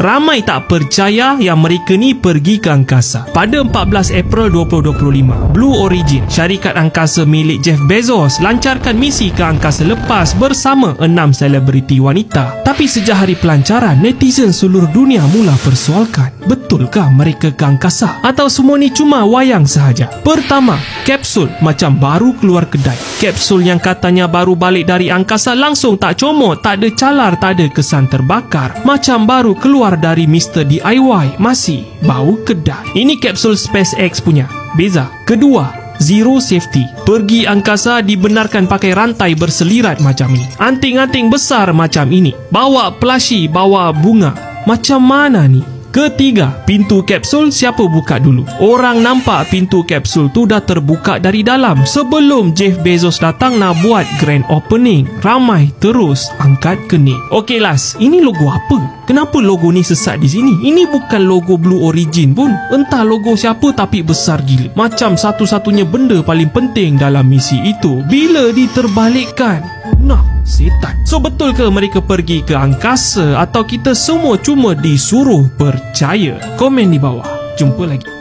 Ramai tak percaya yang mereka ni pergi ke angkasa. Pada 14 April 2025, Blue Origin, syarikat angkasa milik Jeff Bezos, lancarkan misi ke angkasa lepas bersama 6 selebriti wanita. Tapi sejak hari pelancaran, netizen seluruh dunia mula persoalkan, betulkah mereka ke angkasa? Atau semua ni cuma wayang sahaja? Pertama, kapsul macam baru keluar kedai. Kapsul yang katanya baru balik dari angkasa langsung tak comot, tak ada calar, tak ada kesan terbakar. Macam baru keluar dari Mr. DIY, masih bau kedai. Ini kapsul SpaceX punya. Beza. Kedua, zero safety. Pergi angkasa dibenarkan pakai rantai berselirat macam ini. Anting-anting besar macam ini. Bawa plushie, bawa bunga. Macam mana ni? Ketiga, pintu kapsul siapa buka dulu? Orang nampak pintu kapsul tu dah terbuka dari dalam sebelum Jeff Bezos datang nak buat grand opening. Ramai terus angkat kening. Okey Las, ini logo apa? Kenapa logo ni sesat di sini? Ini bukan logo Blue Origin pun. Entah logo siapa tapi besar gila. Macam satu-satunya benda paling penting dalam misi itu bila diterbalikkan. Nah, setan. So betul ke mereka pergi ke angkasa atau kita semua cuma disuruh percaya? Komen di bawah. Jumpa lagi.